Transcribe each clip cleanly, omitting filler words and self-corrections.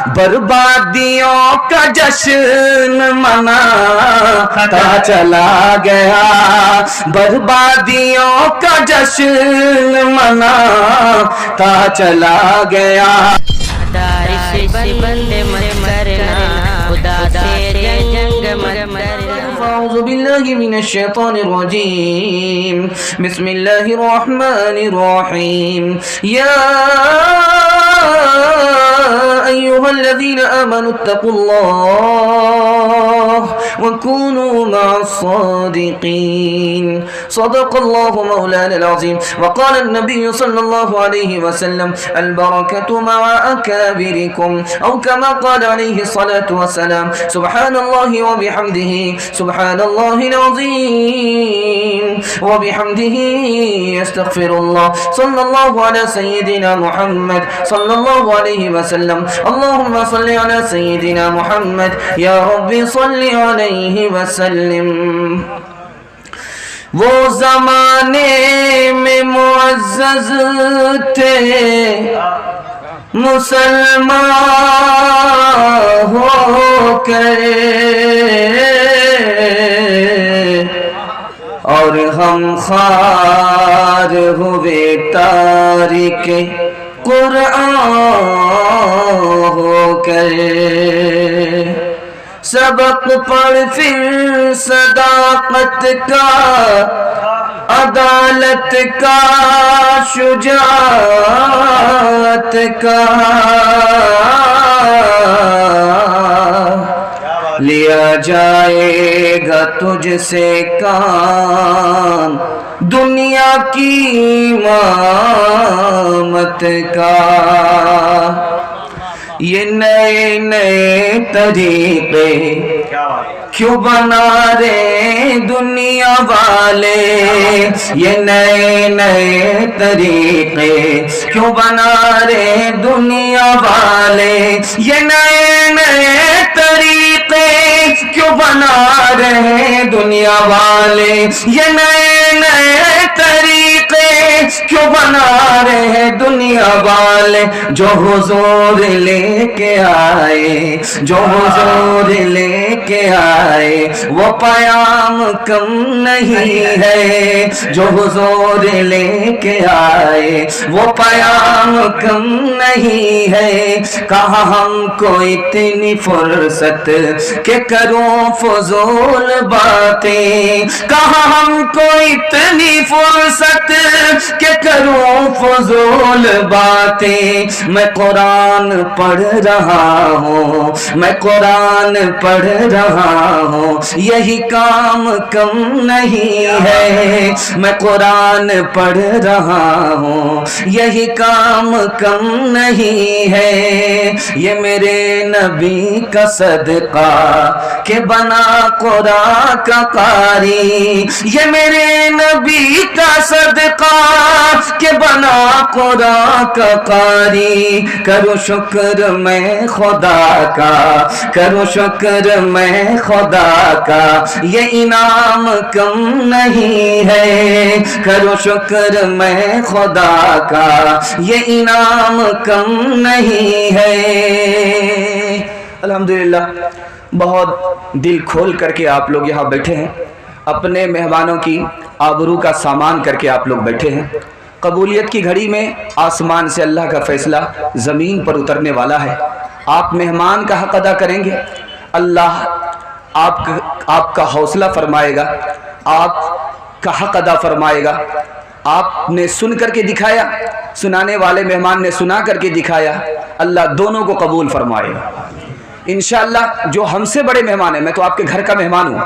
بربادیوں کا جشن مناتا چلا گیا، بربادیوں کا جشن مناتا چلا گیا۔ أعوذ بالله من الشيطان الرجيم، بسم الله الرحمن الرحيم، يا أيها الذين آمنوا اتقوا الله وكونوا مع الصادقين، صدق الله مولانا العظيم، وقال النبي صلى الله عليه وسلم البركة مع أكابركم، أو كما قال عليه الصلاة والسلام، سبحان الله وبحمده، سبحان الله العظيم وبحمده، استغفر الله، صلى الله على سيدنا محمد صلى الله عليه وسلم، اللهم صل على سيدنا محمد، يا رب صل عليه وسلم۔ وہ زمانے میں معزز تھے مسلمان ہو کر، اور ہم خوار ہوئے تارک قرآن ہو کر، سبق پڑھ پھر صداقت کا، عدالت کا، شجاعت کا، لیا جائے گا تجھ سے کام دنیا کی امامت کا۔ یہ نئے نئے طریقے کیوں بنا رہے دنیا والے، یہ نئے نئے طریقے کیوں بنا رہے دنیا والے، یہ نئے نئے طریقے کیوں بنا رہے دنیا والے، یہ نئے نئے طریقے کیوں بنا رہے دنیا والے، جو حضور لے کے آئے، جو حضور لے کے آئے وہ پیام کم نہیں ہے، جو حضور لے کے آئے وہ پیام کم نہیں ہے۔ کہاں ہم کو اتنی فرصت کہ کروں فضول باتیں، کہاں ہم کو اتنی فرصت کہ کروں فضول باتیں، میں قرآن پڑھ رہا ہوں، میں قرآن پڑھ رہا ہوں، یہی کام کم نہیں ہے، میں قرآن پڑھ رہا ہوں، یہی کام کم نہیں ہے۔ یہ میرے نبی کا صدقہ کہ بنا قرآن کا قاری، یہ میرے نبی کا صدقہ کہ بنا قرآن کا قاری، کرو شکر میں خدا کا، کرو شکر میں خدا کا، یہ انعام کم نہیں ہے، کرو شکر میں خدا کا، یہ انعام کم نہیں ہے۔ الحمدللہ بہت دل کھول کر کے آپ لوگ یہاں بیٹھے ہیں، اپنے مہمانوں کی آبرو کا سامان کر کے آپ لوگ بیٹھے ہیں۔ قبولیت کی گھڑی میں آسمان سے اللہ کا فیصلہ زمین پر اترنے والا ہے۔ آپ مہمان کا حق ادا کریں گے، اللہ آپ کا حوصلہ فرمائے گا، آپ کا حق ادا فرمائے گا۔ آپ نے سن کر کے دکھایا، سنانے والے مہمان نے سنا کر کے دکھایا، اللہ دونوں کو قبول فرمائے گا انشاءاللہ۔ جو ہم سے بڑے مہمان ہیں، میں تو آپ کے گھر کا مہمان ہوں،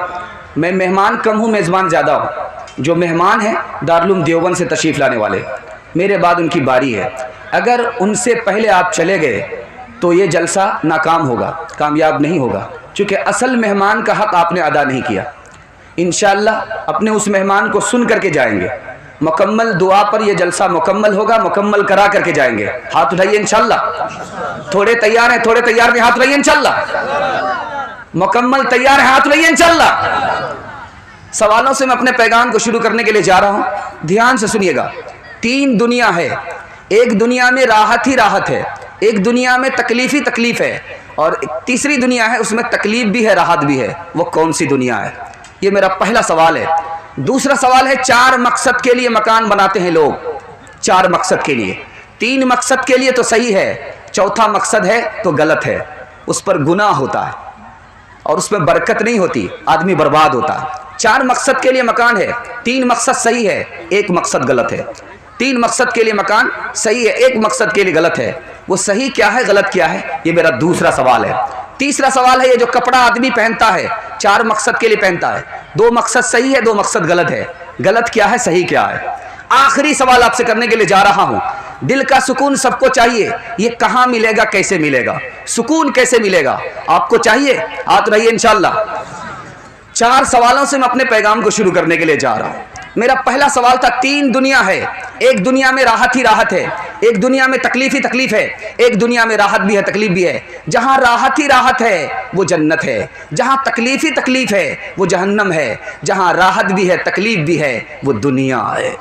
میں مہمان کم ہوں، میزبان زیادہ ہوں۔ جو مہمان ہیں دارالعلوم دیوبند سے تشریف لانے والے، میرے بعد ان کی باری ہے۔ اگر ان سے پہلے آپ چلے گئے تو یہ جلسہ ناکام ہوگا، کامیاب نہیں ہوگا، چونکہ اصل مہمان کا حق آپ نے ادا نہیں کیا۔ انشاءاللہ اپنے اس مہمان کو سن کر کے جائیں گے، مکمل دعا پر یہ جلسہ مکمل ہوگا، مکمل کرا کر کے جائیں گے۔ ہاتھ اٹھائیے انشاءاللہ، تھوڑے تیار ہیں، تھوڑے تیار نہیں، ہاتھ اٹھائیے انشاءاللہ، مکمل تیار ہیں، ہاتھ اٹھائیے انشاءاللہ۔ سوالوں سے میں اپنے پیغام کو شروع کرنے کے لیے جا رہا ہوں، دھیان سے سنیے گا۔ تین دنیا ہے، ایک دنیا میں راحت ہی راحت ہے، ایک دنیا میں تکلیف ہی تکلیف ہے اور تیسری دنیا ہے اس میں تکلیف بھی ہے راحت بھی ہے، وہ کون سی دنیا ہے؟ یہ میرا پہلا سوال ہے۔ دوسرا سوال ہے 4 مقصد کے لیے مکان بناتے ہیں لوگ، 4 مقصد کے لیے، 3 مقصد کے لیے تو صحیح ہے، چوتھا مقصد ہے تو غلط ہے، اس پر گناہ ہوتا ہے اور اس میں برکت نہیں ہوتی، آدمی برباد ہوتا ہے۔ 4 مقصد کے لیے مکان ہے، 3 مقصد صحیح ہے، 1 مقصد غلط ہے۔ 3 مقصد کے لیے مکان صحیح ہے، 1 مقصد کے لیے غلط ہے، وہ صحیح کیا ہے غلط کیا ہے؟ یہ میرا دوسرا سوال ہے۔ تیسرا سوال ہے یہ جو کپڑا آدمی پہنتا ہے 4 مقصد کے لیے پہنتا ہے، 2 مقصد صحیح ہے 2 مقصد غلط ہے، غلط کیا ہے صحیح کیا ہے؟ آخری سوال آپ سے کرنے کے لیے جا رہا ہوں، دل کا سکون سب کو چاہیے، یہ کہاں ملے گا کیسے ملے گا؟ سکون کیسے ملے گا آپ کو چاہیے؟ آتے رہیے انشاءاللہ۔ 4 سوالوں سے میں اپنے پیغام کو شروع کرنے کے لیے جا رہا ہوں۔ میرا پہلا سوال تھا 3 دنیا ہے، ایک دنیا میں راحت ہی راحت ہے، ایک دنیا میں تکلیف ہی تکلیف ہے، ایک دنیا میں راحت بھی ہے تکلیف بھی ہے۔ جہاں راحت ہی راحت ہے وہ جنت ہے، جہاں تکلیف ہی تکلیف ہے وہ جہنم ہے، جہاں راحت بھی ہے تکلیف بھی ہے وہ دنیا ہے۔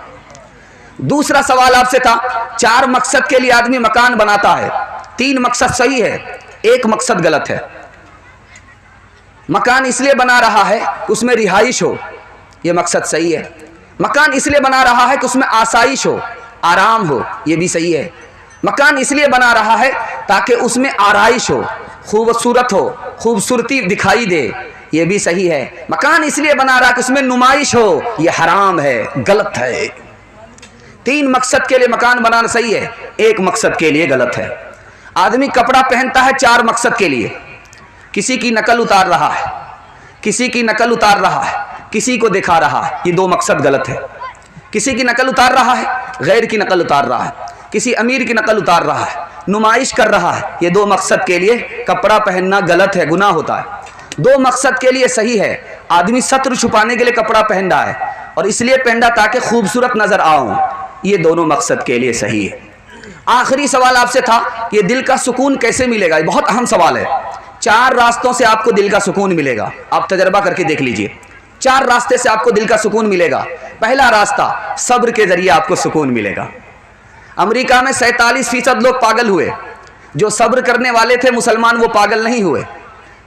دوسرا سوال آپ سے تھا 4 مقصد کے لیے آدمی مکان بناتا ہے، 3 مقصد صحیح ہے 1 مقصد غلط ہے۔ مکان اس لیے بنا رہا ہے کہ اس میں رہائش ہو، یہ مقصد صحیح ہے۔ مکان اس لیے بنا رہا ہے کہ اس میں آسائش ہو، آرام ہو، یہ بھی صحیح ہے۔ مکان اس لیے بنا رہا ہے تاکہ اس میں آرائش ہو، خوبصورت ہو، خوبصورتی دکھائی دے، یہ بھی صحیح ہے۔ مکان اس لیے بنا رہا ہے کہ اس میں نمائش ہو، یہ حرام ہے غلط ہے۔ 3 مقصد کے لیے مکان بنانا صحیح ہے، 1 مقصد کے لیے غلط ہے۔ آدمی کپڑا پہنتا ہے 4 مقصد کے لیے، کسی کی نقل اتار رہا ہے، کسی کی نقل اتار رہا ہے، کسی کو دکھا رہا ہے، یہ 2 مقصد غلط ہے۔ کسی کی نقل اتار رہا ہے، غیر کی نقل اتار رہا ہے، کسی امیر کی نقل اتار رہا ہے، نمائش کر رہا ہے، یہ 2 مقصد کے لیے کپڑا پہننا غلط ہے، گناہ ہوتا ہے۔ 2 مقصد کے لیے صحیح ہے، آدمی ستر چھپانے کے لیے کپڑا پہن رہا ہے اور اس لیے پہن رہا تاکہ خوبصورت نظر آؤں، یہ دونوں مقصد کے لیے صحیح ہے۔ آخری سوال آپ سے تھا کہ دل کا سکون کیسے ملے گا، یہ بہت اہم سوال ہے۔ 4 راستوں سے آپ کو دل کا سکون ملے گا، آپ تجربہ کر کے دیکھ لیجئے۔ 4 راستے سے آپ کو دل کا سکون ملے گا۔ پہلا راستہ صبر کے ذریعے آپ کو سکون ملے گا۔ امریکہ میں 47% لوگ پاگل ہوئے، جو صبر کرنے والے تھے مسلمان وہ پاگل نہیں ہوئے۔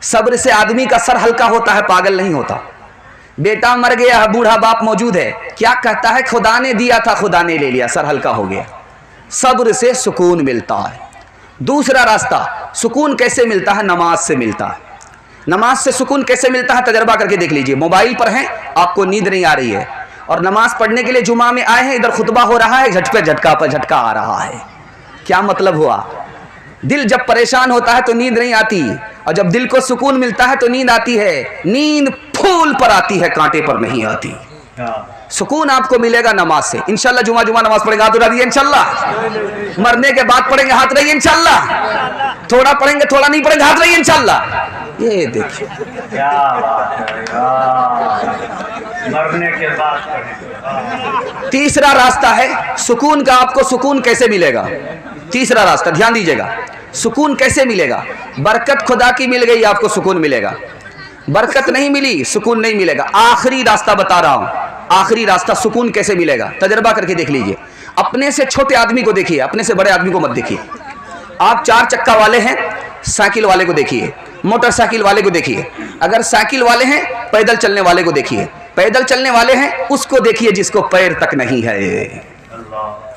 صبر سے آدمی کا سر ہلکا ہوتا ہے، پاگل نہیں ہوتا۔ بیٹا مر گیا، بوڑھا باپ موجود ہے، کیا کہتا ہے خدا نے دیا تھا خدا نے لے لیا، سر ہلکا ہو گیا۔ صبر سے سکون ملتا ہے۔ دوسرا راستہ سکون کیسے ملتا ہے؟ نماز سے ملتا ہے۔ نماز سے سکون کیسے ملتا ہے تجربہ کر کے دیکھ لیجئے۔ موبائل پر ہیں، آپ کو نیند نہیں آ رہی ہے اور نماز پڑھنے کے لیے جمعہ میں آئے ہیں، ادھر خطبہ ہو رہا ہے، جھٹکا جھٹکا پر جھٹکا آ رہا ہے، کیا مطلب ہوا؟ دل جب پریشان ہوتا ہے تو نیند نہیں آتی، اور جب دل کو سکون ملتا ہے تو نیند آتی ہے۔ نیند پھول پر آتی ہے، کانٹے پر نہیں آتی۔ سکون آپ کو ملے گا نماز سے۔ انشاءاللہ جمعہ نماز پڑھیں گے، ہاتھ اٹھا دیجیے انشاءاللہ۔ مرنے کے بعد پڑھیں گے، ہاتھ رہیے انشاءاللہ۔ تھوڑا پڑھیں گے تھوڑا نہیں پڑھیں گے، ہاتھ رہیے انشاءاللہ۔ یہ دیکھیں مرنے کے بعد پڑھیں۔ تیسرا راستہ ہے سکون کا۔ آپ کو سکون کیسے ملے گا؟ تیسرا راستہ دھیان دیجیے گا، سکون کیسے ملے گا؟ برکت خدا کی مل گئی آپ کو سکون ملے گا، برکت نہیں ملی سکون نہیں ملے گا۔ آخری راستہ بتا رہا ہوں، آخری راستہ سکون کیسے ملے گا تجربہ کر کے دیکھ لیجئے۔ اپنے سے چھوٹے آدمی کو دیکھیے، اپنے سے بڑے آدمی کو مت دیکھیے۔ آپ 4 چکا والے ہیں، سائیکل والے کو دیکھیے، موٹر سائیکل والے کو دیکھیے۔ اگر سائیکل والے ہیں پیدل چلنے والے کو دیکھیے، پیدل چلنے والے ہیں اس کو دیکھیے جس کو پیر تک نہیں ہے۔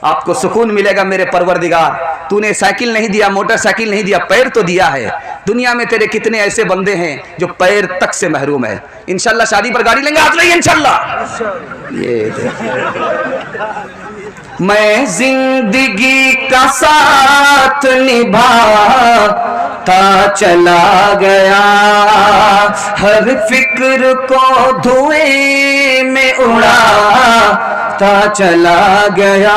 آپ کو سکون ملے گا میرے پروردگار، تو نے سائیکل نہیں دیا، موٹر سائیکل نہیں دیا، پیر تو دیا ہے۔ دنیا میں تیرے کتنے ایسے بندے ہیں جو پیر تک سے محروم ہے۔ انشاءاللہ شادی پر گاڑی لیں گے، ہاتھ رہیے انشاءاللہ۔ میں زندگی کا ساتھ نبھاتا چلا گیا، ہر فکر کو دھوئیں میں اڑاتا چلا گیا،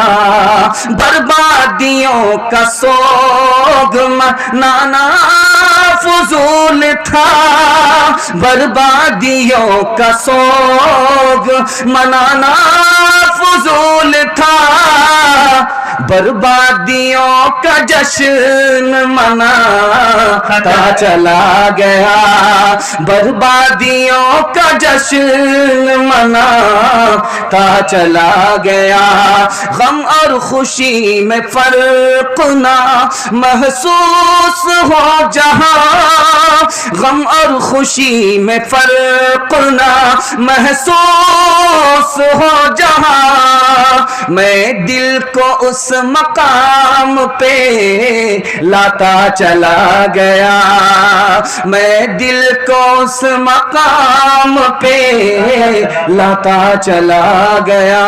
بربادیوں کا سوگ منانا فضول تھا، بربادیوں کا سوگ منانا فضول فضول تھا بربادیوں کا جشن مناتا چلا گیا بربادیوں کا جشن مناتا چلا گیا غم اور خوشی میں فرق نہ محسوس ہو جہاں غم اور خوشی میں فرق نہ محسوس ہو جہاں میں دل کو اس مقام پہ لاتا چلا گیا میں دل کو اس مقام پہ لاتا چلا گیا